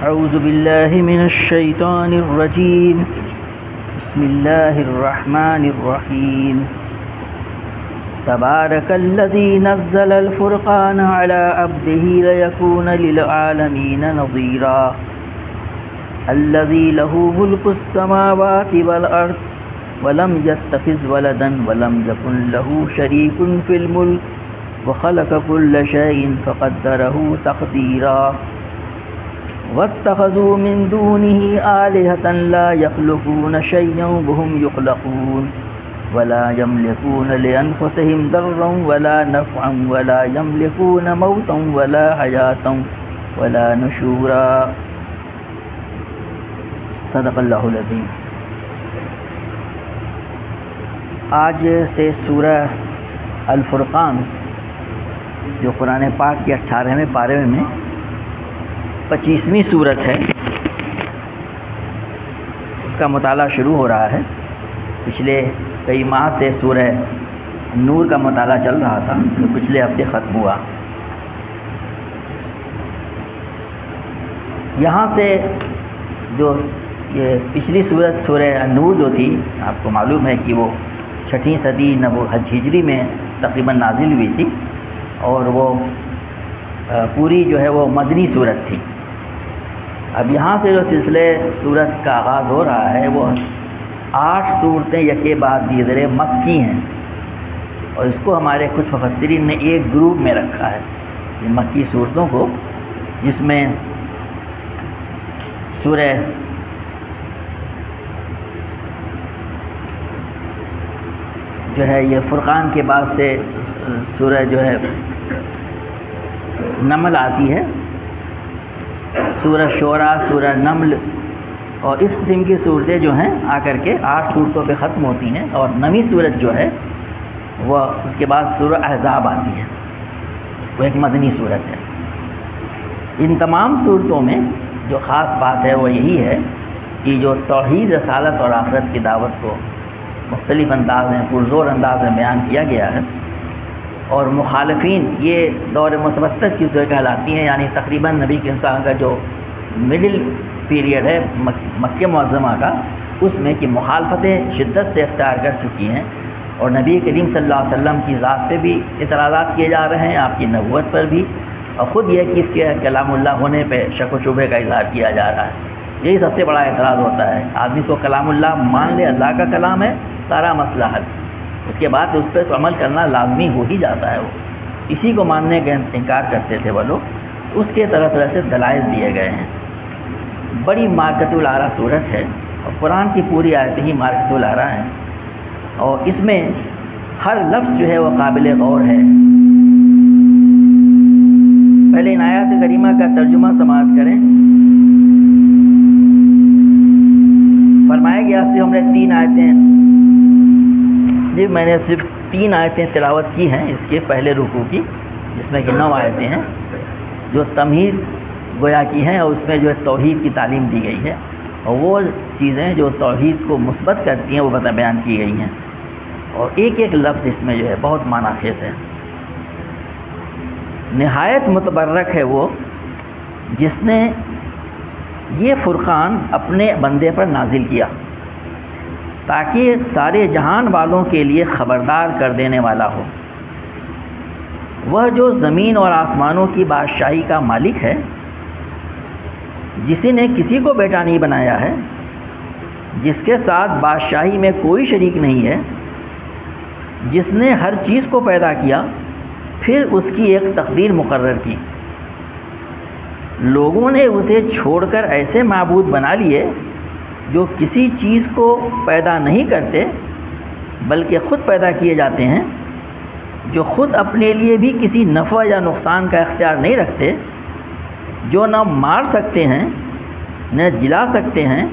اعوذ باللہ من الشیطان الرجیم بسم اللہ الرحمن الرحیم تبارک الذی نزل الفرقان علی عبده لیکون للعالمین نظیرا الذی له ملک السماوات والارض ولم يتخذ ولدا ولم يكن له شریک فی الملک وخلق كل شیء فقدره تقدیرا واتخذوا من دونه آلهة لا يخلقون شيئا وهم يخلقون ولا يملكون لأنفسهم ضرا ولا نفعا ولا يملكون موتا ولا حياة ولا نشورا صدق اللہ العظیم۔ آج سے سورہ الفرقان جو قرآن پاک کے 18ویں پارے میں 25ویں صورت ہے، اس کا مطالعہ شروع ہو رہا ہے۔ پچھلے کئی ماہ سے سورہ نور کا مطالعہ چل رہا تھا جو پچھلے ہفتے ختم ہوا۔ یہاں سے جو یہ پچھلی صورت سورہ نور جو تھی، آپ کو معلوم ہے کہ وہ 6 صدی ہجری میں تقریباً نازل ہوئی تھی، اور وہ پوری جو ہے وہ مدنی صورت تھی۔ اب یہاں سے جو سلسلے صورت کا آغاز ہو رہا ہے وہ 8 صورتیں یکے بعد دیگرے مکی ہیں، اور اس کو ہمارے کچھ مفسرین نے ایک گروپ میں رکھا ہے، یہ مکی صورتوں کو، جس میں سورہ جو ہے یہ فرقان کے بعد سے سورہ جو ہے نمل آتی ہے، سورہ شعراء، سورہ نمل، اور اس قسم کی صورتیں جو ہیں آ کر کے 8 صورتوں پہ ختم ہوتی ہیں، اور 9ویں صورت جو ہے وہ اس کے بعد سورہ احزاب آتی ہے، وہ ایک مدنی صورت ہے۔ ان تمام صورتوں میں جو خاص بات ہے وہ یہی ہے کہ جو توحید، رسالت اور آخرت کی دعوت کو مختلف انداز میں، پرزور انداز میں بیان کیا گیا ہے، اور مخالفین یہ دور مسبتت کی صورت کہلاتی ہیں، یعنی تقریباً نبی کے انسان کا جو مڈل پیریڈ ہے مکہ معظمہ کا، اس میں کہ مخالفتیں شدت سے اختیار کر چکی ہیں، اور نبی کریم صلی اللہ علیہ وسلم کی ذات پہ بھی اعتراضات کیے جا رہے ہیں، آپ کی نبوت پر بھی، اور خود یہ کہ اس کے کلام اللہ ہونے پہ شک و شبہ کا اظہار کیا جا رہا ہے۔ یہی سب سے بڑا اعتراض ہوتا ہے، آدمی کو کلام اللہ مان لے، اللہ کا کلام ہے، سارا مسئلہ حل، اس کے بعد اس پہ تو عمل کرنا لازمی ہو ہی جاتا ہے۔ وہ اسی کو ماننے کا انکار کرتے تھے وہ لوگ، اس کے طرح طرح سے دلائل دیے گئے ہیں۔ بڑی مارکۃ الآراء صورت ہے، اور قرآن کی پوری آیتیں ہی مارکۃ الآراء ہیں، اور اس میں ہر لفظ جو ہے وہ قابل غور ہے۔ پہلے ان آیات کریمہ کا ترجمہ سماعت کریں۔ فرمایا گیا صرف ہم نے 3 آیتیں، جی میں نے صرف 3 آیتیں تلاوت کی ہیں اس کے پہلے رکوع کی، جس میں کہ 9 آیتیں ہیں جو تمہید گویا کی ہیں، اور اس میں جو ہے توحید کی تعلیم دی گئی ہے، اور وہ چیزیں جو توحید کو مثبت کرتی ہیں وہ بیان کی گئی ہیں، اور ایک ایک لفظ اس میں جو ہے بہت معنی خیز ہے۔ نہایت متبرک ہے وہ جس نے یہ فرقان اپنے بندے پر نازل کیا تاکہ سارے جہان والوں کے لیے خبردار کر دینے والا ہو۔ وہ جو زمین اور آسمانوں کی بادشاہی کا مالک ہے، جس نے کسی کو بیٹا نہیں بنایا ہے، جس کے ساتھ بادشاہی میں کوئی شریک نہیں ہے، جس نے ہر چیز کو پیدا کیا پھر اس کی ایک تقدیر مقرر کی۔ لوگوں نے اسے چھوڑ کر ایسے معبود بنا لیے جو کسی چیز کو پیدا نہیں کرتے بلکہ خود پیدا کیے جاتے ہیں، جو خود اپنے لیے بھی کسی نفع یا نقصان کا اختیار نہیں رکھتے، جو نہ مار سکتے ہیں، نہ جلا سکتے ہیں،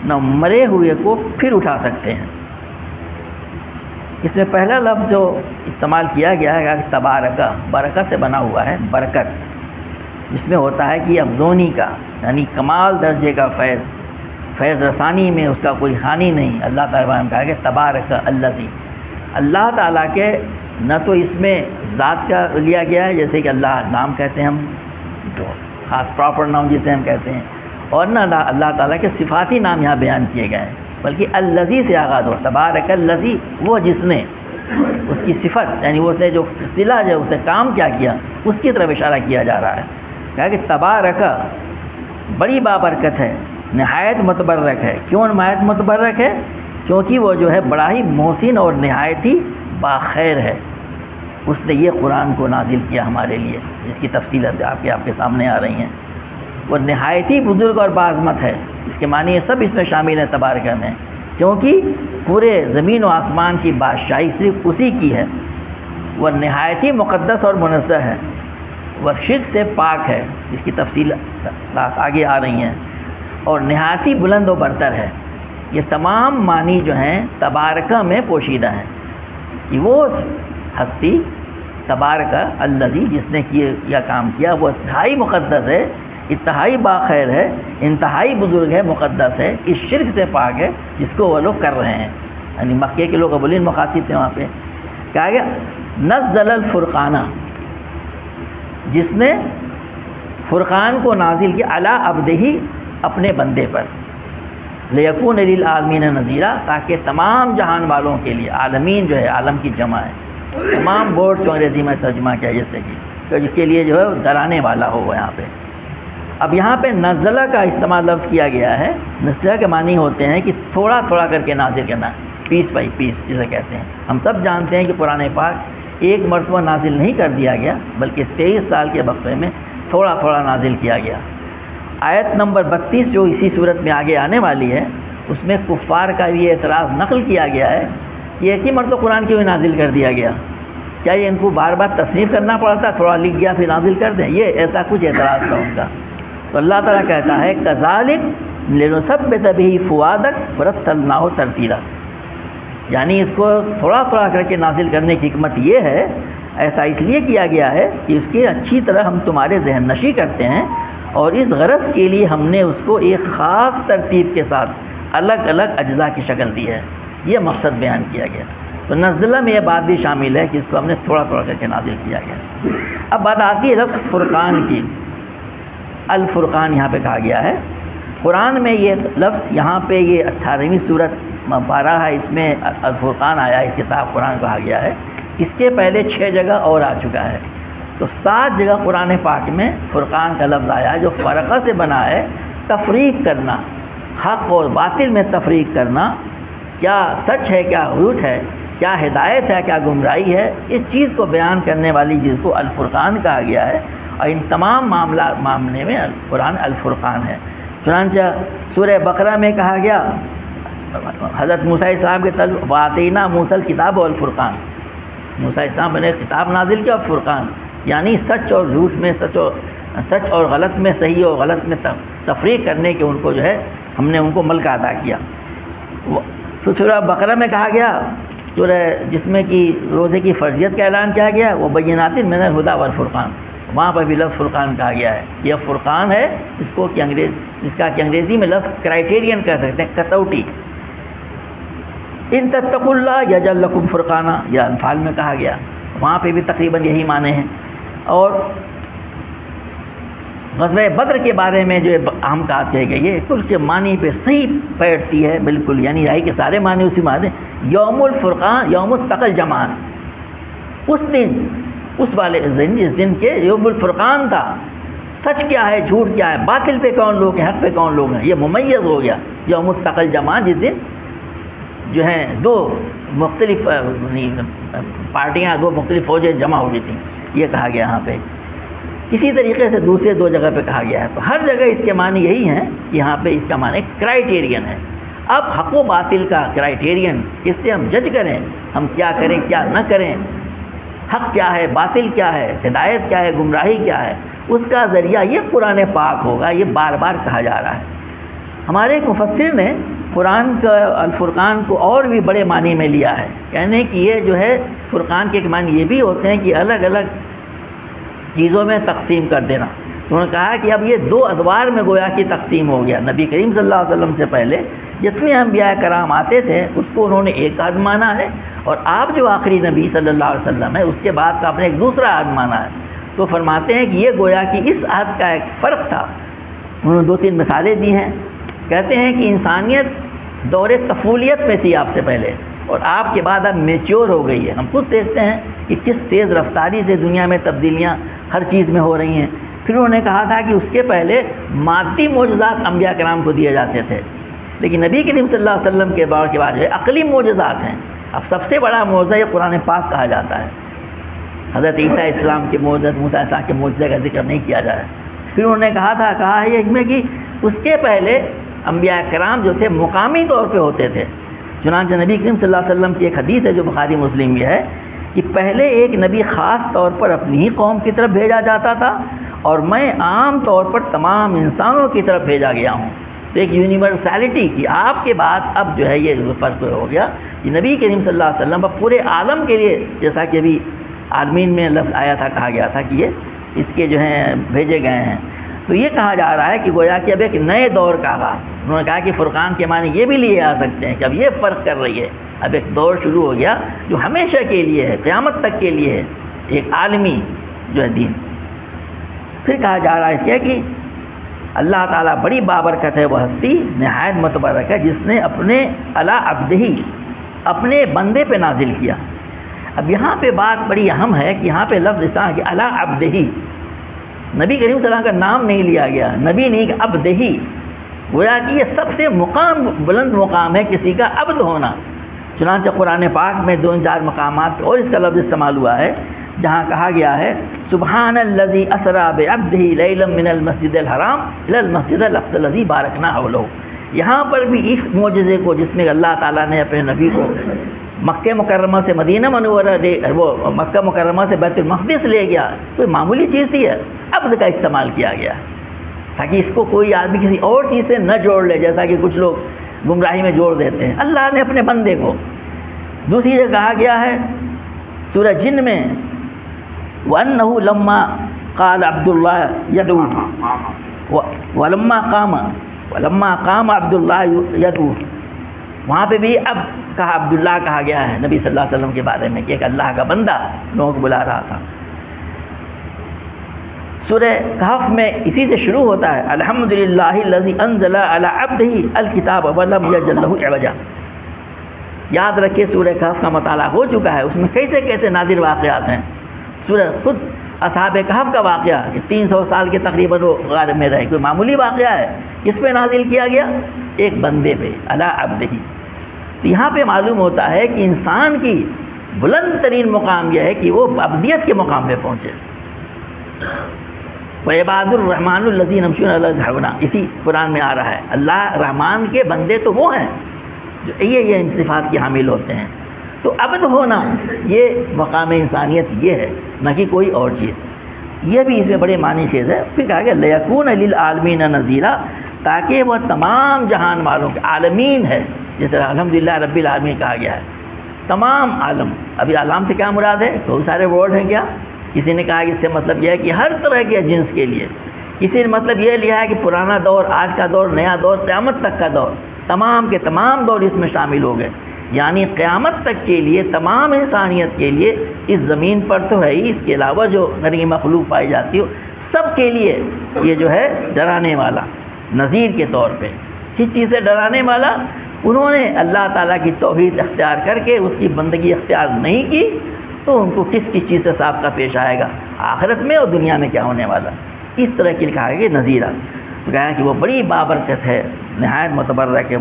نہ مرے ہوئے کو پھر اٹھا سکتے ہیں۔ اس میں پہلا لفظ جو استعمال کیا گیا ہے کہ تبارکہ، برکت سے بنا ہوا ہے، برکت، جس میں ہوتا ہے کہ افزونی کا، یعنی کمال درجے کا فیض رسانی میں اس کا کوئی ہانی نہیں۔ اللہ تعالیٰ نے کہا کہ تبارک الذی، اللہ تعالیٰ کے نہ تو اس میں ذات کا لیا گیا ہے، جیسے کہ اللہ نام کہتے ہیں ہم، جو خاص پراپر نام جسے ہم کہتے ہیں، اور نہ اللہ تعالیٰ کے صفاتی نام یہاں بیان کیے گئے ہیں، بلکہ الذی سے آغاز ہو، تبارک الذی، وہ جس نے، اس کی صفت یعنی اس نے جو صلہ جو اس نے کام کیا کیا اس کی طرف اشارہ کیا جا رہا ہے. کہا کہ تبارک بڑی بابرکت ہے، نہایت متبرک ہے. کیوں نہایت متبرک ہے؟ کیونکہ وہ جو ہے بڑا ہی محسن اور نہایت ہی باخیر ہے. اس نے یہ قرآن کو نازل کیا ہمارے لیے، جس کی تفصیلات آپ کے سامنے آ رہی ہیں. وہ نہایت ہی بزرگ اور باعظمت ہے. اس کے معنی یہ سب اس میں شامل ہیں تبارک میں، کیونکہ پورے زمین و آسمان کی بادشاہی صرف اسی کی ہے. وہ نہایت ہی مقدس اور منزہ ہے، وہ شرک سے پاک ہے، جس کی تفصیل آگے آ رہی ہیں، اور نہایت ہی بلند و برتر ہے. یہ تمام معنی جو ہیں تبارکہ میں پوشیدہ ہیں کہ وہ ہستی تبارکہ الذی، جس نے یہ کام کیا، وہ انتہائی مقدس ہے، انتہائی باخیر ہے، انتہائی بزرگ ہے، مقدس ہے، اس شرک سے پاک ہے جس کو وہ لوگ کر رہے ہیں. یعنی مکے کے لوگ اولین مخاطب تھے وہاں پہ. کہا گیا نزل الفرقانہ، جس نے فرقان کو نازل کیا، علی عبدہ، اپنے بندے پر، لیکون للعالمین نذیرا، تاکہ تمام جہان والوں کے لیے، عالمین جو ہے عالم کی جمع ہے، تمام بورڈز کو انگریزی میں ترجمہ کیا جیسے کہ جس کے لیے جو ہے ڈرانے والا ہو یہاں پہ. اب یہاں پہ نزلہ کا استعمال لفظ کیا گیا ہے. نزلہ کے معنی ہوتے ہیں کہ تھوڑا تھوڑا کر کے نازل کرنا، پیس بائی پیس جسے کہتے ہیں. ہم سب جانتے ہیں کہ قرآن پاک ایک مرتبہ نازل نہیں کر دیا گیا، بلکہ 23 سال کے وقفے میں تھوڑا تھوڑا نازل کیا گیا. آیت نمبر 32 جو اسی صورت میں آگے آنے والی ہے، اس میں کفار کا بھی اعتراض نقل کیا گیا ہے کہ ایک ہی مرتبہ قرآن کیوں نازل کر دیا گیا، کیا یہ ان کو بار بار تصنیف کرنا پڑتا، تھوڑا لکھ گیا پھر نازل کر دیں، یہ ایسا کچھ اعتراض تھا ان کا. تو اللہ تعالیٰ کہتا ہے کذالک لنثبت بہ فؤادک ورتلناہ ترتیلا، یعنی اس کو تھوڑا تھوڑا کر کے نازل کرنے کی حکمت یہ ہے، ایسا اس لیے کیا گیا ہے کہ اس کے اچھی طرح ہم تمہارے ذہن نشی کرتے ہیں، اور اس غرض کے لیے ہم نے اس کو ایک خاص ترتیب کے ساتھ الگ الگ اجزاء کی شکل دی ہے. یہ مقصد بیان کیا گیا. تو نزلہ میں یہ بات بھی شامل ہے کہ اس کو ہم نے تھوڑا تھوڑا کر کے نازل کیا گیا. اب بات آتی ہے لفظ فرقان کی. الفرقان یہاں پہ کہا گیا ہے. قرآن میں یہ لفظ یہاں پہ یہ 18ویں سورت 12 ہے، اس میں الفرقان آیا، اس کتاب قرآن کہا گیا ہے. اس کے پہلے 6 جگہ اور آ چکا ہے. تو 7 جگہ قرآن پاک میں فرقان کا لفظ آیا ہے، جو فرقہ سے بنا ہے، تفریق کرنا، حق اور باطل میں تفریق کرنا، کیا سچ ہے کیا جھوٹ ہے، کیا ہدایت ہے کیا گمراہی ہے، اس چیز کو بیان کرنے والی چیز کو الفرقان کہا گیا ہے. اور ان تمام معاملے میں قرآن الفرقان ہے. چنانچہ سورہ بقرہ میں کہا گیا، حضرت موسیٰ السلام کے طلب وَآتَيْنَا مُوسَى الْكِتَابَ وَالْفُرْقَانَ، موسیٰ السلام نے کتاب نازل کیا، فرقان یعنی سچ اور جھوٹ میں، سچ اور غلط میں، صحیح اور غلط میں تفریق کرنے کے ان کو جو ہے ہم نے ان کو ملکہ عطا کیا. سورہ بقرہ میں کہا گیا، سورہ جس میں کہ روزے کی فرضیت کا اعلان کیا گیا، وہ بینات من الہدی والفرقان، وہاں پر بھی لفظ فرقان کہا گیا ہے. یہ فرقان ہے، اس کو کہ اس کا کہ انگریزی میں لفظ کرائٹیرین کہہ سکتے ہیں، کسوٹی. ان تتقوا اللہ یجعل لکم فرقانا، یا انفال میں کہا گیا، وہاں پہ بھی تقریباً یہی معنی ہیں. اور غزوہ بدر کے بارے میں جو اہم بات کہی گئی ہے، کل کے معنی پہ صحیح بیٹھتی ہے بالکل، یعنی یہی کہ سارے معنی اسی معنی. یوم الفرقان، یوم التقى الجمعان، اس دن، اس والے دن جس دن کے یوم الفرقان تھا. سچ کیا ہے، جھوٹ کیا ہے، باطل پہ کون لوگ ہیں، حق پہ کون لوگ ہیں، یہ ممیز ہو گیا. یوم التقى الجمعان، جس دن جو ہیں دو مختلف پارٹیاں، دو مختلف فوجیں جمع ہو گئی تھیں، یہ کہا گیا یہاں پہ. اسی طریقے سے دوسرے 2 جگہ پہ کہا گیا ہے. تو ہر جگہ اس کے معنی یہی ہیں کہ یہاں پہ اس کا معنی کرائٹیرین ہے. اب حق و باطل کا کرائٹیرین، اس سے ہم جج کریں ہم کیا کریں کیا نہ کریں، حق کیا ہے، باطل کیا ہے، ہدایت کیا ہے، گمراہی کیا ہے، اس کا ذریعہ یہ قرآن پاک ہوگا. یہ بار بار کہا جا رہا ہے. ہمارے ایک مفسر نے قرآن کا الفرقان کو اور بھی بڑے معنی میں لیا ہے، کہنے کہ یہ جو ہے فرقان کے معنی یہ بھی ہوتے ہیں کہ الگ الگ چیزوں میں تقسیم کر دینا. تو انہوں نے کہا کہ اب یہ 2 ادوار میں گویا کی تقسیم ہو گیا. نبی کریم صلی اللہ علیہ وسلم سے پہلے جتنے انبیاء کرام آتے تھے اس کو انہوں نے ایک عہد مانا ہے، اور آپ جو آخری نبی صلی اللہ علیہ وسلم ہے اس کے بعد کا آپ نے ایک دوسرا عہد مانا ہے. تو فرماتے ہیں کہ یہ گویا کہ اس عہد کا ایک فرق تھا انہوں نے 2-3 مثالیں دی ہیں. کہتے ہیں کہ انسانیت دور طفولیت میں تھی آپ سے پہلے، اور آپ کے بعد اب میچور ہو گئی ہے. ہم خود دیکھتے ہیں کہ کس تیز رفتاری سے دنیا میں تبدیلیاں ہر چیز میں ہو رہی ہیں. پھر انہوں نے کہا تھا کہ اس کے پہلے مادی معجزات انبیاء کرام کو دیے جاتے تھے، لیکن نبی کریم صلی اللہ علیہ وسلم کے بعد جو ہے عقلی معجزات ہیں. اب سب سے بڑا معجزہ یہ قرآن پاک کہا جاتا ہے. حضرت عیسیٰ اسلام کے معجزہ، موسیٰ اسلام کے معجزے کا ذکر نہیں کیا جائے. پھر انہوں نے کہا ہے اس میں کہ اس کے پہلے انبیاء کرام جو تھے مقامی طور پہ ہوتے تھے. چنانچہ نبی کریم صلی اللہ علیہ وسلم کی ایک حدیث ہے جو بخاری مسلم میں ہے کہ پہلے ایک نبی خاص طور پر اپنی ہی قوم کی طرف بھیجا جاتا تھا، اور میں عام طور پر تمام انسانوں کی طرف بھیجا گیا ہوں. تو ایک یونیورسلٹی کی آپ کے بعد اب جو ہے یہ فرق ہو گیا کہ نبی کریم صلی اللہ علیہ وسلم اب پورے عالم کے لیے، جیسا کہ ابھی عالمین میں لفظ آیا تھا، کہا گیا تھا کہ یہ اس کے جو ہیں بھیجے گئے ہیں. تو یہ کہا جا رہا ہے کہ گویا کہ اب ایک نئے دور کا آغاز. انہوں نے کہا کہ فرقان کے معنی یہ بھی لیے آ سکتے ہیں کہ اب یہ فرق کر رہی ہے، اب ایک دور شروع ہو گیا جو ہمیشہ کے لیے ہے، قیامت تک کے لیے ہے، ایک عالمی جو ہے دین. پھر کہا جا رہا ہے اس کے کہ اللہ تعالیٰ بڑی بابرکت ہے وہ ہستی، نہایت متبرک ہے، جس نے اپنے علی عبدہی، اپنے بندے پہ نازل کیا. اب یہاں پہ بات بڑی اہم ہے کہ یہاں پہ لفظ اس طرح کہ علی عبدہی، نبی کریم صلی اللہ علیہ وسلم کا نام نہیں لیا گیا، نبی نہیں کہ عبدہی. گویا کہ یہ سب سے بلند مقام ہے کسی کا عبد ہونا. چنانچہ قرآن پاک میں 2-4 مقامات اور اس کا لفظ استعمال ہوا ہے، جہاں کہا گیا ہے سبحان الذی اسریٰ بعبدہ لیلا من المسجد الحرام الی المسجد الاقصی الذی بارکنا حولہ. یہاں پر بھی اس معجزے کو جس میں اللہ تعالیٰ نے اپنے نبی کو مکہ مکرمہ سے مدینہ منورہ وہ مکہ مکرمہ سے بیت المقدس لے گیا، کوئی معمولی چیز تھی ہے، عبد کا استعمال کیا گیا تاکہ اس کو کوئی آدمی کسی اور چیز سے نہ جوڑ لے، جیسا کہ کچھ لوگ گمراہی میں جوڑ دیتے ہیں. اللہ نے اپنے بندے کو. دوسری جگہ کہا گیا ہے سورہ جن میں وَأَنَّهُ لَمَّا قَالَ عَبْدُ اللَّهِ يَدْعُو وَلَمَّا قَامَ عَبْدُ اللَّهِ يَدْعُو. وہاں پہ بھی اب کہا عبداللہ کہا گیا ہے نبی صلی اللہ علیہ وسلم کے بارے میں کہ ایک اللہ کا بندہ لوگوں کو بلا رہا تھا. سورہ کہف میں اسی سے شروع ہوتا ہے الحمدللہ الذی انزل علی عبدہ الکتاب ولم یجعل لہ عوجا. یاد رکھیے سورہ کہف کا مطالعہ ہو چکا ہے، اس میں کیسے کیسے نادر واقعات ہیں. سورہ خود اصحاب کہف کا واقعہ کہ 300 سال کے تقریباً وہ غار میں رہے، کوئی معمولی واقعہ ہے. کس پہ نازل کیا گیا؟ ایک بندے پہ، علی عبدہ. تو یہاں پہ معلوم ہوتا ہے کہ انسان کی بلند ترین مقام یہ ہے کہ وہ عبدیت کے مقام پہ پہنچے. وعباد الرحمن الذین یمشون علی الارض ہونا، اسی قرآن میں آ رہا ہے. اللہ رحمان کے بندے تو وہ ہیں جو یہ ان صفات کے حامل ہوتے ہیں. تو عبد ہونا یہ مقام انسانیت یہ ہے، نہ کہ کوئی اور چیز. یہ بھی اس میں بڑے معنی خیز ہے. پھر کہا گیا لیکون للعالمین نذیرا، تاکہ وہ تمام جہان والوں کے، عالمین ہے جیسے الحمدللہ رب العالمین کہا گیا ہے، تمام عالم. ابھی عالم سے کیا مراد ہے؟ بہت سارے ورڈ ہیں. کیا کسی نے کہا کہ اس سے مطلب یہ ہے کہ ہر طرح کے جنس کے لیے، کسی نے مطلب یہ لیا ہے کہ پرانا دور، آج کا دور، نیا دور، قیامت تک کا دور، تمام کے تمام دور اس میں شامل ہو گئے. یعنی قیامت تک کے لیے تمام انسانیت کے لیے اس زمین پر تو ہے ہی، اس کے علاوہ جو غیر مخلوق پائی جاتی ہو سب کے لیے یہ جو ہے ڈرانے والا، نذیر کے طور پہ. کس چیز سے ڈرانے والا؟ انہوں نے اللہ تعالیٰ کی توحید اختیار کر کے اس کی بندگی اختیار نہیں کی تو ان کو کس کس چیز سے سابقہ پیش آئے گا، آخرت میں اور دنیا میں کیا ہونے والا. اس طرح کے کہا کہ نذیرہ. تو کہا کہ وہ بڑی بابرکت ہے، نہایت متبرک ہے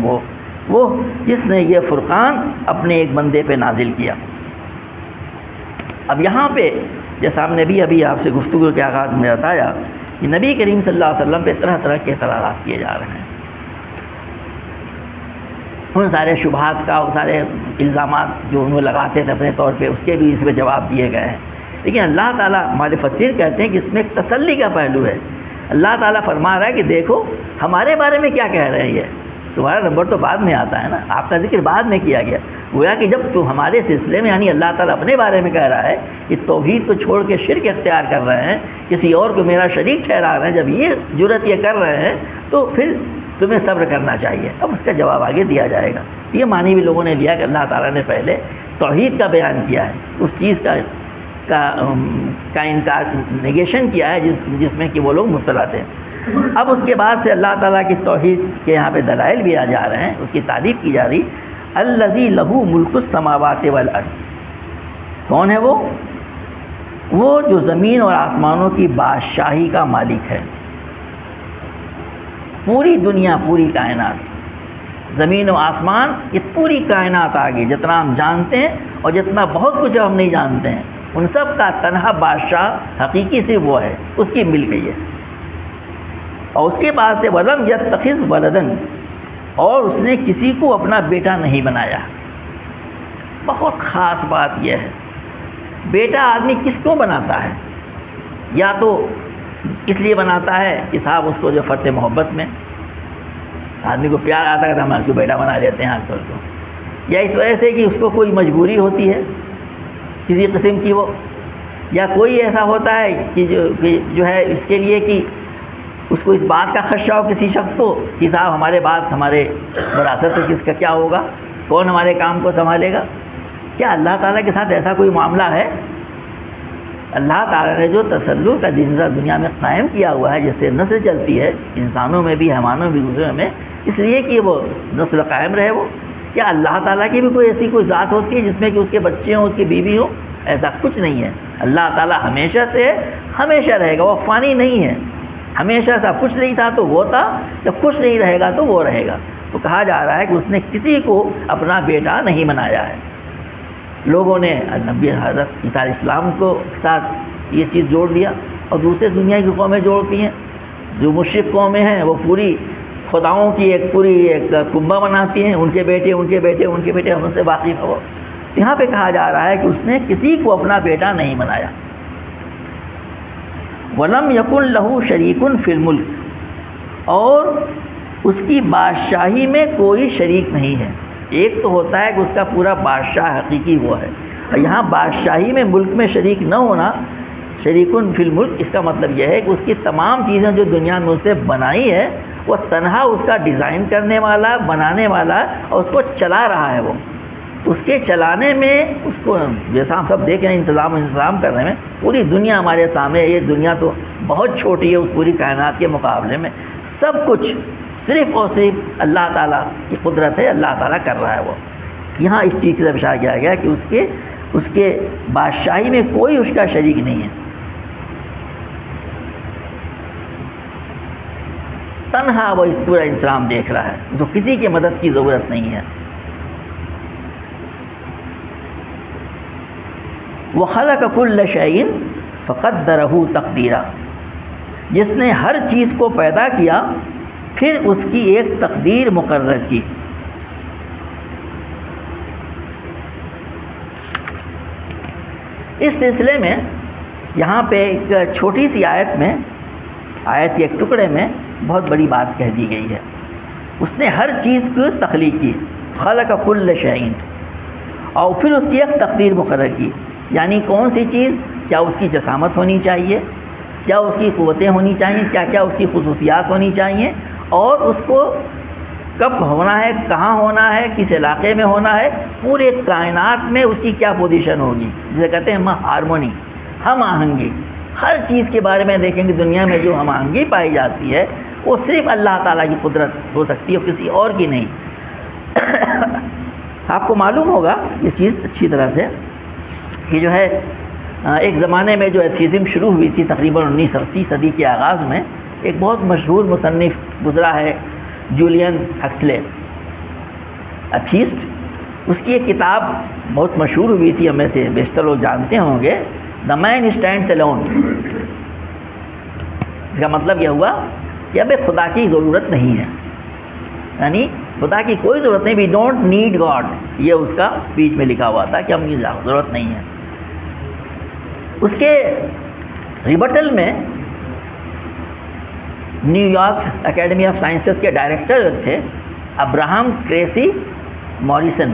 وہ جس نے یہ فرقان اپنے ایک بندے پہ نازل کیا. اب یہاں پہ جیسا ہم نے بھی ابھی آپ سے گفتگو کے آغاز میں بتایا کہ نبی کریم صلی اللہ علیہ وسلم پہ طرح طرح کے اعتراضات کیے جا رہے ہیں. ان سارے شبہات کا، ان سارے الزامات جو انہوں لگاتے تھے اپنے طور پہ، اس کے بھی اس میں جواب دیے گئے ہیں. لیکن اللہ تعالیٰ، ہمارے مفسر کہتے ہیں کہ اس میں ایک تسلی کا پہلو ہے. اللہ تعالیٰ فرما رہا ہے کہ دیکھو ہمارے بارے میں کیا کہہ رہے ہیں، یہ تمہارا نمبر تو بعد میں آتا ہے نا، آپ کا ذکر بعد میں کیا گیا. گویا کہ جب تو ہمارے سلسلے میں، یعنی اللہ تعالیٰ اپنے بارے میں کہہ رہا ہے کہ توحید کو چھوڑ کے شرک اختیار کر رہے ہیں، کسی اور کو میرا شریک ٹھہرا رہے ہیں، جب یہ جرت یہ کر رہے ہیں تو پھر تمہیں صبر کرنا چاہیے. اب اس کا جواب آگے دیا جائے گا. یہ معنی بھی لوگوں نے لیا کہ اللہ تعالیٰ نے پہلے توحید کا بیان کیا ہے، اس چیز کا انکار، نیگیشن کیا ہے جس میں کہ وہ لوگ مبتلا تھے. اب اس کے بعد سے اللہ تعالیٰ کی توحید کے یہاں پہ دلائل بھی آ جا رہے ہیں، اس کی تعریف کی جا رہی۔ الذی لہ ملک السماوات والارض، کون ہے وہ جو زمین اور آسمانوں کی بادشاہی کا مالک ہے۔ پوری دنیا، پوری کائنات، زمین و آسمان، یہ پوری کائنات آگے جتنا ہم جانتے ہیں اور جتنا بہت کچھ ہم نہیں جانتے ہیں، ان سب کا تنہا بادشاہ حقیقی صرف وہ ہے، اس کی ملک ہے یہ۔ اور اس کے بعد سے ولم یتخذ ولدن، اور اس نے کسی کو اپنا بیٹا نہیں بنایا۔ بہت خاص بات یہ ہے، بیٹا آدمی کس کو بناتا ہے؟ یا تو اس لیے بناتا ہے کہ صاحب اس کو جو فرط محبت میں آدمی کو پیار آتا ہے تو ہم اس کو بیٹا بنا لیتے ہیں آج کل تو، یا اس وجہ سے کہ اس کو کوئی مجبوری ہوتی ہے کسی قسم کی، وہ یا کوئی ایسا ہوتا ہے کہ جو ہے اس کے لیے کہ اس کو اس بات کا خدشہ ہو کسی شخص کو کہ صاحب ہمارے بعد ہمارے وراثت کس کا کیا ہوگا، کون ہمارے کام کو سنبھالے گا۔ کیا اللہ تعالیٰ کے ساتھ ایسا کوئی معاملہ ہے؟ اللہ تعالیٰ نے جو تسلط کا دنیا میں قائم کیا ہوا ہے، جس سے نسل چلتی ہے انسانوں میں بھی، حیوانوں بھی، دوسروں میں، اس لیے کہ وہ نسل قائم رہے وہ، کیا اللہ تعالیٰ کی بھی کوئی ایسی کوئی ذات ہوتی ہے جس میں کہ اس کے بچے ہوں، اس کی بیوی ہوں؟ ایسا کچھ نہیں ہے۔ اللہ تعالیٰ ہمیشہ سے ہے، ہمیشہ رہے گا، وہ فانی نہیں ہے۔ ہمیشہ سے کچھ نہیں تھا تو وہ تھا، جب کچھ نہیں رہے گا تو وہ رہے گا۔ تو کہا جا رہا ہے کہ اس نے کسی کو اپنا بیٹا نہیں بنایا ہے۔ لوگوں نے نبی حضرت عیسیٰ علیہ السلام کو ساتھ یہ چیز جوڑ دیا، اور دوسرے دنیا کی قومیں جوڑتی ہیں۔ جو مشرک قومیں ہیں وہ پوری خداؤں کی ایک کنبہ بناتی ہیں، ان کے بیٹے ان کے بیٹے ان کے بیٹے، ہم سے واقف ہو۔ یہاں پہ کہا جا رہا ہے کہ اس نے کسی کو اپنا بیٹا نہیں بنایا۔ وَلَمْ يَكُنْ لَهُ شَرِيكٌ فِي الْمُلْكِ، اور اس کی بادشاہی میں کوئی شریک نہیں ہے۔ ایک تو ہوتا ہے کہ اس کا پورا بادشاہ حقیقی وہ ہے، اور یہاں بادشاہی میں ملک میں شریک نہ ہونا، شریکن فی الملک، اس کا مطلب یہ ہے کہ اس کی تمام چیزیں جو دنیا میں اس نے بنائی ہے وہ تنہا اس کا ڈیزائن کرنے والا، بنانے والا، اور اس کو چلا رہا ہے۔ وہ اس کے چلانے میں اس کو جیسا ہم سب دیکھ رہے ہیں انتظام کرنے میں، پوری دنیا ہمارے سامنے ہے۔ یہ دنیا تو بہت چھوٹی ہے اس پوری کائنات کے مقابلے میں، سب کچھ صرف اور صرف اللہ تعالیٰ کی قدرت ہے، اللہ تعالیٰ کر رہا ہے۔ وہ یہاں اس چیز کی طرف اشارہ کیا گیا کہ اس کے بادشاہی میں کوئی اس کا شریک نہیں ہے، تنہا وہ اس پورا انسان دیکھ رہا ہے، تو کسی کی مدد کی ضرورت نہیں ہے۔ وَخَلَقَ كُلَّ شَيْءٍ فَقَدَّرَهُ تَقْدِيرًا، جس نے ہر چیز کو پیدا کیا پھر اس کی ایک تقدیر مقرر کی۔ اس سلسلے میں یہاں پہ ایک چھوٹی سی آیت کے ایک ٹکڑے میں بہت بڑی بات کہہ دی گئی ہے۔ اس نے ہر چیز کو تخلیق کی، خلق کل شیء، اور پھر اس کی ایک تقدیر مقرر کی۔ یعنی کون سی چیز، کیا اس کی جسامت ہونی چاہیے، کیا اس کی قوتیں ہونی چاہیے، کیا اس کی خصوصیات ہونی چاہیے، اور اس کو کب ہونا ہے، کہاں ہونا ہے، کس علاقے میں ہونا ہے، پورے کائنات میں اس کی کیا پوزیشن ہوگی، جسے کہتے ہیں ہارمونی، ہم آہنگی۔ ہر چیز کے بارے میں دیکھیں کہ دنیا میں جو ہم آہنگی پائی جاتی ہے وہ صرف اللہ تعالیٰ کی قدرت ہو سکتی ہے، کسی اور کی نہیں۔ آپ کو معلوم ہوگا یہ چیز اچھی طرح سے کہ جو ہے ایک زمانے میں جو ایتھیزم شروع ہوئی تھی تقریباً 19 صدی کے آغاز میں، ایک بہت مشہور مصنف گزرا ہے جولین ہکسلے، ایتھیسٹ۔ اس کی ایک کتاب بہت مشہور ہوئی تھی، ہمیں سے بیشتر لوگ جانتے ہوں گے، دا مین اسٹینڈس الون۔ اس کا مطلب یہ ہوا کہ اب خدا کی ضرورت نہیں ہے، یعنی خدا کی کوئی ضرورت نہیں، وی ڈونٹ نیڈ گاڈ، یہ اس کا بیچ میں لکھا ہوا تھا کہ ہم کی ضرورت نہیں ہے۔ اس کے ریبٹل میں new York academy of sciences کے ڈائریکٹر تھے ابراہم کریسی موریسن۔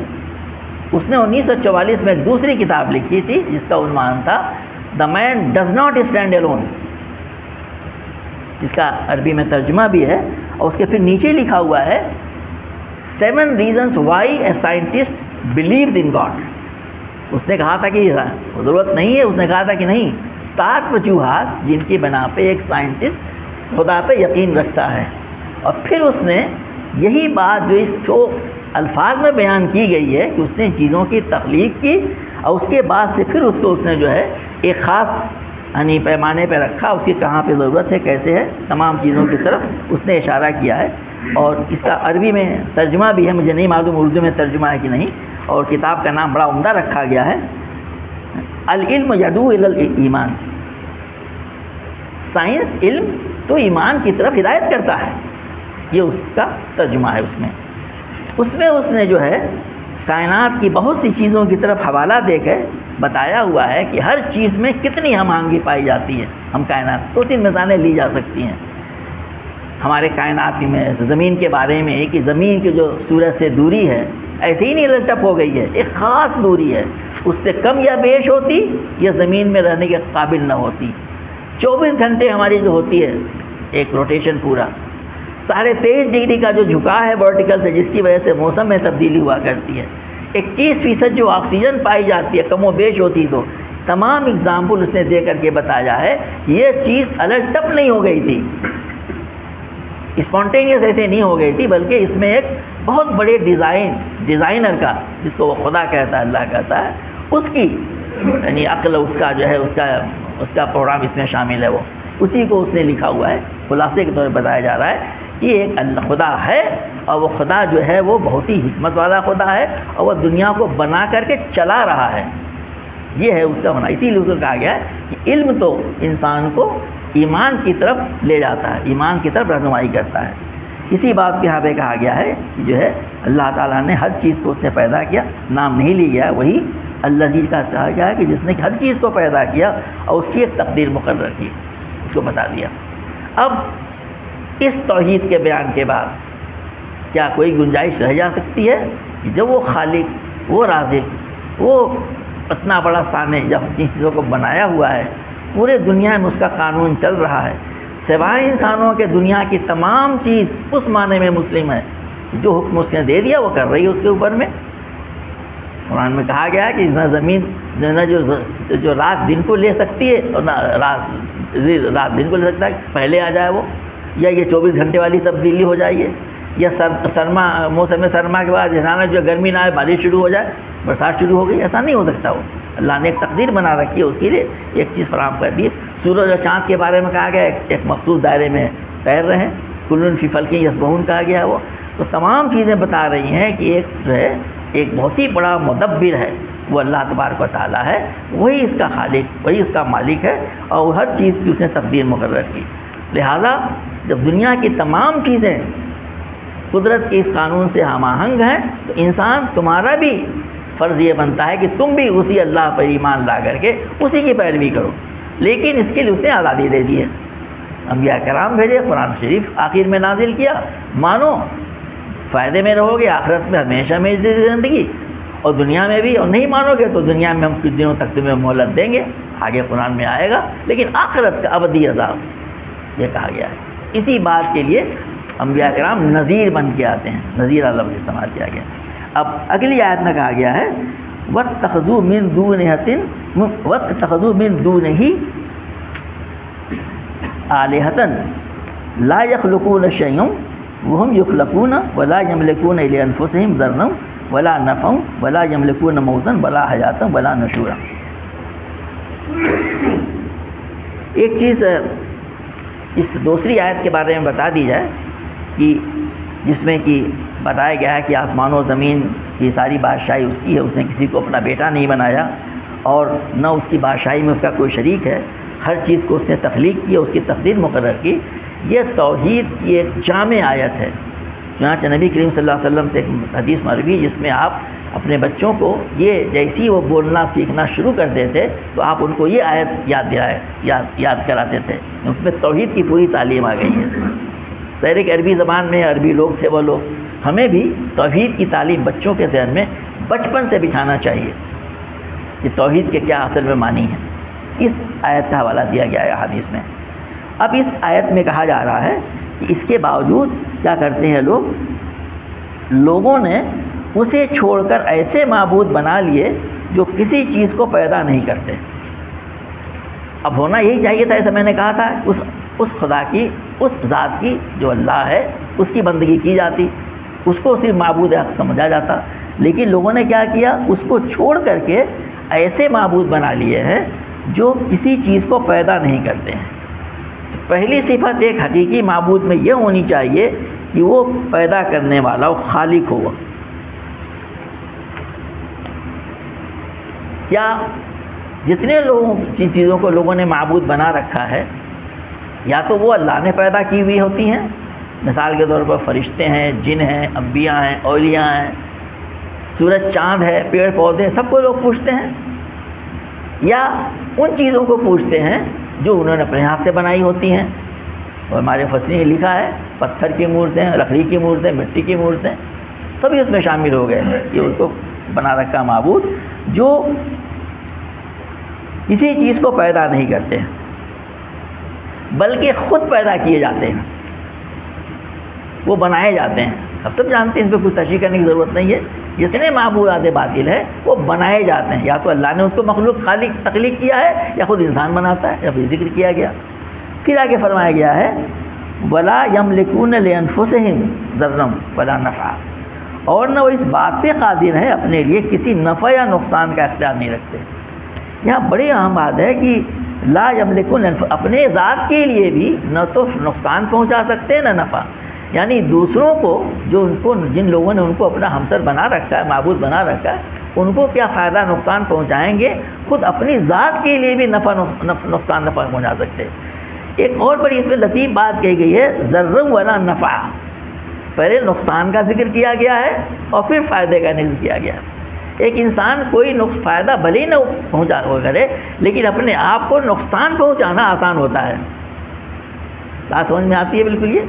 اس نے 1944 میں ایک دوسری کتاب لکھی تھی جس کا عنوان تھا the man does not stand alone, جس کا عربی میں ترجمہ بھی ہے، اور اس کے پھر نیچے لکھا ہوا ہے 7 reasons why a scientist believes in God۔ اس نے کہا تھا کہ ضرورت نہیں ہے، اس نے کہا تھا کہ نہیں، 7 وجوہات جن کی بنا پہ ایک سائنٹسٹ خدا پہ یقین رکھتا ہے. اور پھر اس نے یہی بات جو اس الفاظ میں بیان کی گئی ہے کہ اس نے چیزوں کی تخلیق کی اور اس کے بعد سے پھر اس کو اس نے جو ہے ایک خاص یعنی پیمانے پہ رکھا، اس کی کہاں پہ ضرورت ہے، کیسے ہے، تمام چیزوں کی طرف اس نے اشارہ کیا ہے. اور اس کا عربی میں ترجمہ بھی ہے، مجھے نہیں معلوم اردو میں ترجمہ ہے کہ نہیں، اور کتاب کا نام بڑا عمدہ رکھا گیا ہے، العلم یدعو الی الایمان. سائنس علم تو ایمان کی طرف ہدایت کرتا ہے، یہ اس کا ترجمہ ہے. اس نے جو ہے کائنات کی بہت سی چیزوں کی طرف حوالہ دے کے بتایا ہوا ہے کہ ہر چیز میں کتنی ہم آہنگی پائی جاتی ہے. ہم کائنات 2-3 مثالیں لی جا سکتی ہیں ہمارے کائنات میں. زمین کے بارے میں ہے کہ زمین کی جو سورج سے دوری ہے ایسے ہی نہیں لٹپ ہو گئی ہے، ایک خاص دوری ہے، اس سے کم یا بیش ہوتی یا زمین میں رہنے کے قابل نہ ہوتی. 24 گھنٹے ہماری جو ہوتی ہے ایک روٹیشن پورا، 23.5 ڈگری کا جو جھکاؤ ہے ورٹیکل سے، جس کی وجہ سے موسم میں تبدیلی ہوا کرتی ہے. 21% جو آکسیجن پائی جاتی ہے کم و بیش ہوتی، تو تمام اگزامپل اس نے دے کر کے بتایا ہے یہ چیز الٹ ٹپ نہیں ہو گئی تھی، اسپونٹینیس ایسے نہیں ہو گئی تھی، بلکہ اس میں ایک بہت بڑے ڈیزائنر کا، جس کو وہ خدا کہتا ہے، اللہ کہتا ہے، اس کی یعنی عقل، اس کا جو ہے اس کا پروگرام اس میں شامل ہے. وہ اسی کو اس نے لکھا ہوا ہے. خلاصے کے طور پر بتایا جا رہا ہے کہ ایک اللہ خدا ہے، اور وہ خدا جو ہے وہ بہت ہی حکمت والا خدا ہے، اور وہ دنیا کو بنا کر کے چلا رہا ہے. یہ ہے اس کا بنا. اسی لیے اس کو کہا گیا ہے کہ علم تو انسان کو ایمان کی طرف لے جاتا ہے، ایمان کی طرف رہنمائی کرتا ہے. اسی بات کے یہاں پہ کہا گیا ہے کہ جو ہے اللہ تعالیٰ نے ہر چیز کو اس نے پیدا کیا، نام نہیں لی گیا، وہی الذی کا کہا گیا ہے کہ جس نے ہر چیز کو پیدا کیا اور اس کی ایک تقدیر مقرر کی، اس کو بتا دیا. اب اس توحید کے بیان کے بعد کیا کوئی گنجائش رہ جا سکتی ہے کہ جب وہ خالق، وہ رازق، وہ اتنا بڑا صانع، جب جن چیزوں کو بنایا ہوا ہے، پورے دنیا میں اس کا قانون چل رہا ہے، سوائے انسانوں کے دنیا کی تمام چیز اس معنی میں مسلم ہے، جو حکم اس نے دے دیا وہ کر رہی ہے اس کے اوپر میں. قرآن میں کہا گیا ہے کہ نہ زمین نہ جو رات دن کو لے سکتی ہے، اور نہ رات دن کو لے سکتا ہے، پہلے آ جائے وہ، یا یہ 24 گھنٹے والی تبدیلی ہو جائے، یا سرما موسم سرما کے بعد اچانک جو گرمی نہ آئے، بارش شروع ہو جائے، برسات شروع ہو گئی، ایسا نہیں ہو سکتا. وہ اللہ نے ایک تقدیر بنا رکھی ہے، اس کے لیے ایک چیز فراہم کر دی ہے. سورج اور چاند کے بارے میں کہا گیا ہے ایک مخصوص دائرے میں تیر رہے ہیں، کل فی فلک یسبحون کہا گیا ہے. وہ تو تمام چیزیں بتا رہی ہیں کہ ایک جو ہے ایک بہت ہی بڑا مدبر ہے، وہ اللہ تبارک و تعالیٰ ہے، وہی اس کا خالق، وہی اس کا مالک ہے، اور وہ ہر چیز کی اس نے تقدیر مقرر کی. لہٰذا جب دنیا کی تمام چیزیں قدرت کے اس قانون سے ہم آہنگ ہیں، تو انسان تمہارا بھی فرض یہ بنتا ہے کہ تم بھی اسی اللہ پر ایمان لا کر کے اسی کی پیروی کرو. لیکن اس کے لیے اس نے آزادی دے دی ہے، انبیاء کرام بھیجے، قرآن شریف آخر میں نازل کیا، مانو فائدے میں رہو گے، آخرت میں ہمیشہ میں زندگی، اور دنیا میں بھی، اور نہیں مانو گے تو دنیا میں ہم کچھ دنوں تک تمہیں مہلت دیں گے، آگے قرآن میں آئے گا، لیکن آخرت کا ابدی عذاب یہ کہا گیا ہے. اسی بات کے لیے انبیاء کرام نذیر بن کے آتے ہیں، نذیر لفظ استعمال کیا گیا. اب اگلی آیت میں کہا گیا ہے وَاتَّخَذُوا مِن دُونِهِ آلِهَةً لَا يَخْلُقُونَ شَيْئًا وَهُمْ يُخْلَقُونَ وَلَا يَمْلِكُونَ لِأَنفُسِهِمْ ضَرًّا وَلَا نَفْعًا وَلَا يَمْلِكُونَ مَوْتًا وَلَا حَيَاةً وَلَا نُشُورًا. ایک چیز اس دوسری آیت کے بارے میں بتا دی جائے کہ جس میں کہ بتایا گیا ہے کہ آسمان و زمین کی ساری بادشاہی اس کی ہے، اس نے کسی کو اپنا بیٹا نہیں بنایا، اور نہ اس کی بادشاہی میں اس کا کوئی شریک ہے، ہر چیز کو اس نے تخلیق کی، اس کی تقدیر مقرر کی. یہ توحید کی ایک جامع آیت ہے. چنانچہ نبی کریم صلی اللہ علیہ وسلم سے ایک حدیث مروی جس میں آپ اپنے بچوں کو یہ جیسی وہ بولنا سیکھنا شروع کرتے تھے تو آپ ان کو یہ آیت یاد کراتے تھے. اس میں توحید کی پوری تعلیم آ گئی ہے. ظاہر کہ عربی زبان میں عربی لوگ تھے وہ لوگ، ہمیں بھی توحید کی تعلیم بچوں کے ذہن میں بچپن سے بٹھانا چاہیے کہ توحید کے کیا اصل میں معنی ہے. اس آیت کا حوالہ دیا گیا ہے حدیث میں. اب اس آیت میں کہا جا رہا ہے کہ اس کے باوجود کیا کرتے ہیں لوگوں نے اسے چھوڑ کر ایسے معبود بنا لیے جو کسی چیز کو پیدا نہیں کرتے. اب ہونا یہی چاہیے تھا، ایسا میں نے کہا تھا، اس اس خدا کی، اس ذات کی جو اللہ ہے اس کی بندگی کی جاتی، اس کو صرف معبود حق سمجھا جاتا. لیکن لوگوں نے کیا کیا، اس کو چھوڑ کر کے ایسے معبود بنا لیے ہیں جو کسی چیز کو پیدا نہیں کرتے ہیں. پہلی صفت ایک حقیقی معبود میں یہ ہونی چاہیے کہ وہ پیدا کرنے والا، وہ خالق ہوا. کیا جتنے لوگوں چیزوں کو لوگوں نے معبود بنا رکھا ہے، یا تو وہ اللہ نے پیدا کی ہوئی ہوتی ہیں، مثال کے طور پر فرشتے ہیں، جن ہیں، انبیاء ہیں، اولیاء ہیں، سورج چاند ہے، پیڑ پودے، سب کو لوگ پوجتے ہیں، یا ان چیزوں کو پوجتے ہیں جو انہوں نے اپنے ہاتھ سے بنائی ہوتی ہیں. اور ہمارے مفسرین نے لکھا ہے پتھر کی مورتیں، لکڑی کی مورتیں، مٹی کی مورتیں سبھی اس میں شامل ہو گئے ہیں. یہ ان کو بنا رکھا معبود جو کسی چیز کو پیدا نہیں کرتے ہیں بلکہ خود پیدا کیے جاتے ہیں، وہ بنائے جاتے ہیں. اب سب جانتے ہیں، اس پہ کچھ تشریح کرنے کی ضرورت نہیں ہے. جتنے معبودات باطل ہیں وہ بنائے جاتے ہیں، یا تو اللہ نے اس کو مخلوق خالق تخلیق کیا ہے، یا خود انسان بناتا ہے. ابھی ذکر کیا گیا، پھر آگے فرمایا گیا ہے وَلَا يَمْلِكُونَ لِأَنفُسِهِمْ ضَرًّا وَلَا نَفْعًا، اور نہ وہ اس بات پہ قادر ہے اپنے لیے کسی نفع یا نقصان کا اختیار نہیں رکھتے. یہاں بڑی اہم بات ہے کہ لا یملکون، اپنے ذات کے لیے بھی نہ تو نقصان پہنچا سکتے ہیں نہ نفع. یعنی دوسروں کو، جن لوگوں نے ان کو اپنا ہمسر بنا رکھا ہے، معبود بنا رکھا ہے، ان کو کیا فائدہ نقصان پہنچائیں گے، خود اپنی ذات کے لیے بھی نقصان نفع پہنچا سکتے. ایک اور بڑی اس میں لطیف بات کہی گئی ہے ضرًا ولا نفع. پہلے نقصان کا ذکر کیا گیا ہے اور پھر فائدے کا ذکر کیا گیا ہے. ایک انسان کوئی فائدہ بھلے ہی نہ پہنچا کرے، لیکن اپنے آپ کو نقصان پہنچانا آسان ہوتا ہے. بات سمجھ میں آتی ہے بالکل. یہ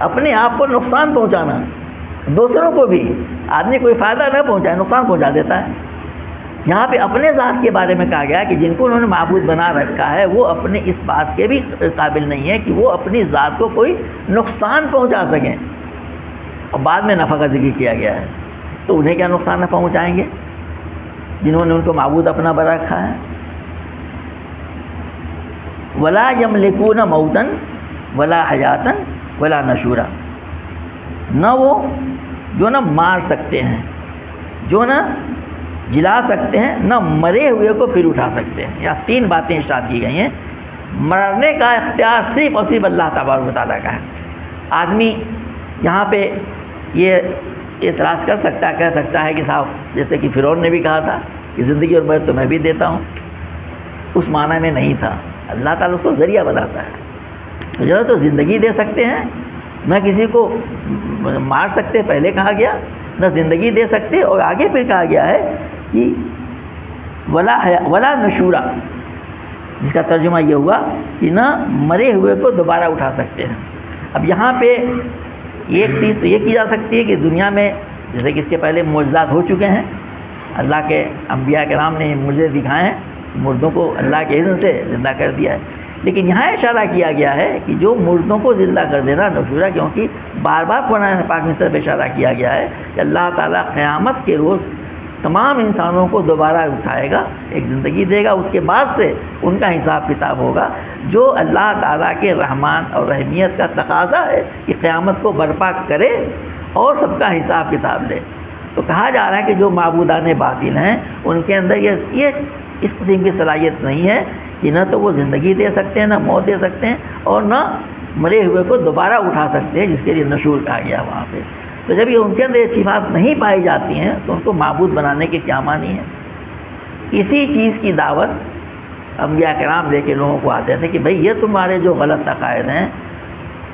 اپنے آپ کو نقصان پہنچانا، دوسروں کو بھی آدمی کوئی فائدہ نہ پہنچائے نقصان پہنچا دیتا ہے. یہاں پہ اپنے ذات کے بارے میں کہا گیا کہ جن کو انہوں نے معبود بنا رکھا ہے وہ اپنے اس بات کے بھی قابل نہیں ہے کہ وہ اپنی ذات کو کوئی نقصان پہنچا سکیں. اور بعد میں نفع کا ذکر کیا گیا ہے، تو انہیں کیا نقصان نہ پہنچائیں گے جنہوں نے ان کو معبود اپنا بنا رکھا ہے. ولا یملکون موتا ولا حیاتا ولا نشورا، نہ وہ جو نہ مار سکتے ہیں، جو نہ جلا سکتے ہیں، نہ مرے ہوئے کو پھر اٹھا سکتے ہیں. یا تین باتیں ارشاد کی گئی ہیں. مرنے کا اختیار صرف اور صرف اللہ تبارک و تعالیٰ کا ہے. آدمی یہاں پہ یہ اعتراض کر سکتا ہے، کہہ سکتا ہے کہ صاحب جیسے کہ فرعون نے بھی کہا تھا کہ زندگی اور موت تو میں بھی دیتا ہوں، اس معنی میں نہیں تھا. اللہ تعالیٰ اس کو ذریعہ بناتا ہے. تو جو ہے تو زندگی دے سکتے ہیں، نہ کسی کو مار سکتے پہلے کہا گیا، نہ زندگی دے سکتے. اور آگے پھر کہا گیا ہے کہ ولا نشورا، جس کا ترجمہ یہ ہوا کہ نہ مرے ہوئے کو دوبارہ اٹھا سکتے ہیں. اب یہاں پہ ایک چیز تو یہ کی جا سکتی ہے کہ دنیا میں جیسے کہ اس کے پہلے معجزات ہو چکے ہیں، اللہ کے انبیاء کرام نے معجزے دکھائے ہیں، مردوں کو اللہ کے اذن سے زندہ کر دیا ہے. لیکن یہاں اشارہ کیا گیا ہے کہ جو مردوں کو زندہ کر دینا نشورہ، کیونکہ بار بار قرآن پاک میں اس طرف اشارہ کیا گیا ہے کہ اللہ تعالیٰ قیامت کے روز تمام انسانوں کو دوبارہ اٹھائے گا، ایک زندگی دے گا، اس کے بعد سے ان کا حساب کتاب ہوگا. جو اللہ تعالیٰ کے رحمان اور رحمیت کا تقاضا ہے کہ قیامت کو برپا کرے اور سب کا حساب کتاب لے. تو کہا جا رہا ہے کہ جو معبودان باطل ہیں ان کے اندر یہ اس قسم کی صلاحیت نہیں ہے کہ نہ تو وہ زندگی دے سکتے ہیں، نہ موت دے سکتے ہیں، اور نہ مرے ہوئے کو دوبارہ اٹھا سکتے ہیں، جس کے لیے نشور کہا گیا وہاں پہ. تو جب یہ ان کے اندر یہ صفات نہیں پائی جاتی ہیں تو ان کو معبود بنانے کے کیا معنی ہے. اسی چیز کی دعوت انبیاء کرام لے کے لوگوں کو آتے تھے کہ بھئی یہ تمہارے جو غلط عقائد ہیں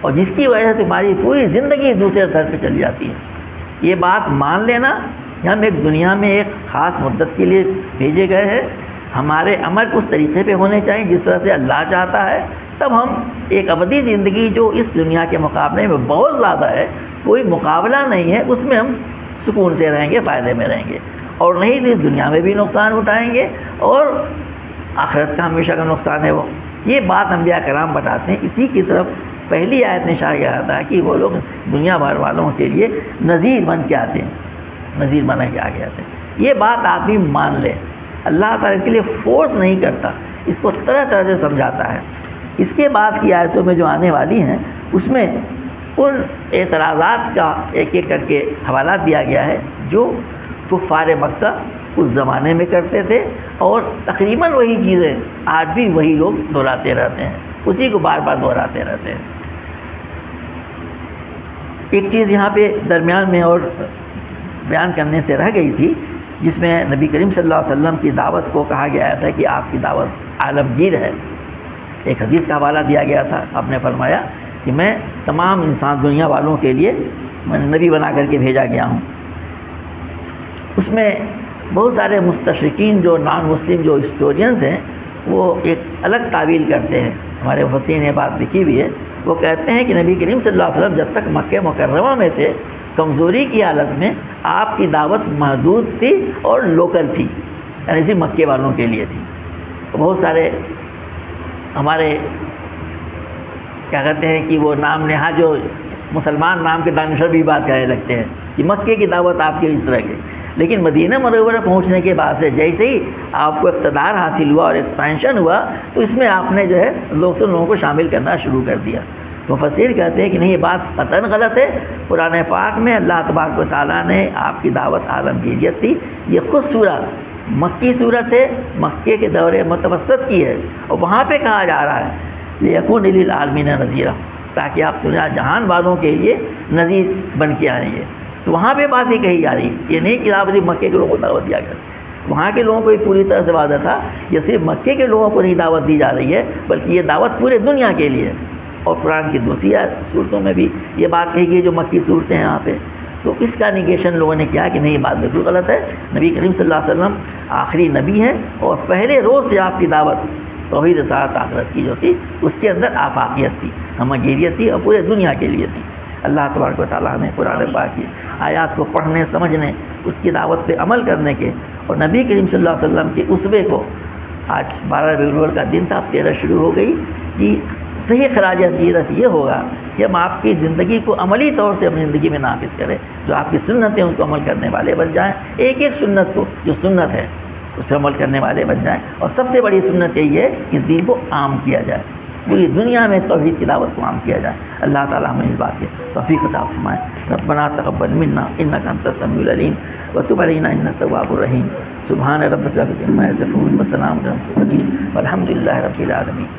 اور جس کی وجہ سے تمہاری پوری زندگی دوسرے طرف پہ چل جاتی ہے، یہ بات مان لینا کہ ہم ایک دنیا میں ایک خاص مدت کے لیے بھیجے گئے ہیں. ہمارے عمل اس طریقے پہ ہونے چاہیے جس طرح سے اللہ چاہتا ہے، تب ہم ایک ابدی زندگی جو اس دنیا کے مقابلے میں بہت زیادہ ہے، کوئی مقابلہ نہیں ہے، اس میں ہم سکون سے رہیں گے، فائدے میں رہیں گے. اور نہیں تو اس دنیا میں بھی نقصان اٹھائیں گے اور آخرت کا ہمیشہ کا نقصان ہے وہ. یہ بات انبیاء کرام بتاتے ہیں. اسی کی طرف پہلی آیت نے اشارہ کیا تھا کہ وہ لوگ دنیا بھر والوں کے لیے نذیر بن کے آتے ہیں، نذیر بن کے آگے آتے ہیں. یہ بات آدمی مان لے. اللہ تعالیٰ اس کے لیے فورس نہیں کرتا، اس کو طرح طرح سے سمجھاتا ہے. اس کے بعد کی آیتوں میں جو آنے والی ہیں اس میں ان اعتراضات کا ایک ایک کر کے حوالہ دیا گیا ہے جو کفار مکہ اس زمانے میں کرتے تھے، اور تقریباً وہی چیزیں آج بھی وہی لوگ دہراتے رہتے ہیں، اسی کو بار بار دہراتے رہتے ہیں۔ ایک چیز یہاں پہ درمیان میں اور بیان کرنے سے رہ گئی تھی، جس میں نبی کریم صلی اللہ علیہ وسلم کی دعوت کو کہا گیا تھا کہ آپ کی دعوت عالمگیر ہے۔ ایک حدیث کا حوالہ دیا گیا تھا، آپ نے فرمایا کہ میں تمام انسان دنیا والوں کے لیے میں نبی بنا کر کے بھیجا گیا ہوں۔ اس میں بہت سارے مستشرقین جو نان مسلم جو ہسٹورینز ہیں وہ ایک الگ تعویل کرتے ہیں، ہمارے مفسرین نے بات لکھی ہوئی ہے، وہ کہتے ہیں کہ نبی کریم صلی اللہ علیہ وسلم جب تک مکہ مکرمہ میں تھے، کمزوری کی حالت میں آپ کی دعوت محدود تھی اور لوکل تھی، یعنی صرف مکے والوں کے لیے تھی۔ بہت سارے ہمارے کیا کہتے ہیں کہ وہ نام نہاد جو مسلمان نام کے دانشور بھی بات کہنے لگتے ہیں کہ مکے کی دعوت آپ کی اس طرح کی، لیکن مدینہ منورہ پہنچنے کے بعد سے جیسے ہی آپ کو اقتدار حاصل ہوا اور ایکسپینشن ہوا تو اس میں آپ نے جو ہے لوگوں کو شامل کرنا شروع کر دیا۔ تو مفسر کہتے ہیں کہ نہیں، یہ بات قطعاً غلط ہے۔ قرآن پاک میں اللہ تبارک و تعالیٰ نے آپ کی دعوت عالمگیریت تھی، یہ خود سورت مکی صورت ہے، مکے کے دور متوسط کی ہے، اور وہاں پہ کہا جا رہا ہے لِيَكُونَ لِلْعَالَمِينَ نَذِيرًا، تاکہ آپ دنیا جہان والوں کے لیے نذیر بن کے آئیں گے۔ تو وہاں پہ بات ہی کہی جا رہی ہے، یہ نہیں کہ آپ صرف مکے کے لوگوں کو دعوت دیا گیا، وہاں کے لوگوں کو بھی پوری طرح سے وعدہ تھا، یہ صرف مکے کے لوگوں کو نہیں دعوت دی جا رہی ہے بلکہ یہ دعوت پورے دنیا کے لیے ہے۔ اور قرآن کی دوسری صورتوں میں بھی یہ بات کہی گئی جو مکی صورتیں ہیں یہاں پہ، تو اس کا نگیشن لوگوں نے کیا کہ نہیں، یہ بات بالکل غلط ہے۔ نبی کریم صلی اللہ علیہ وسلم آخری نبی ہیں، اور پہلے روز سے آپ کی دعوت توحید رسالت آخرت کی جو تھی اس کے اندر آفاقیت تھی، ہمگیریت تھی، اور پورے دنیا کے لیے تھی۔ اللہ تبارک و تعالیٰ ہمیں قرآن پاک کی آیات کو پڑھنے، سمجھنے، اس کی دعوت پہ عمل کرنے کے، اور نبی کریم صلی اللہ علیہ وسلم کے اسوے کو، آج 12 ربیع الاول کا دن تھا، اب 13 شروع ہو گئی، کہ صحیح خراج عقیدت یہ ہوگا کہ ہم آپ کی زندگی کو عملی طور سے اپنی زندگی میں نافذ کریں، جو آپ کی سنتیں ان کو عمل کرنے والے بن جائیں، ایک ایک سنت کو جو سنت ہے اس پہ عمل کرنے والے بن جائیں، اور سب سے بڑی سنت یہی ہے کہ اس دین کو عام کیا جائے، پوری دنیا میں توحید کی دعوت کو عام کیا جائے۔ اللہ تعالیٰ ہمیں اس بات کی توفیق عطا فرمائے۔ ربنا تقبل منا انک انت السمیع العلیم وتب علینا انک التواب الرحیم۔ سبحان ربک رب العزۃ عما یصفون وسلام علی المرسلین والحمد للہ رب العالمین۔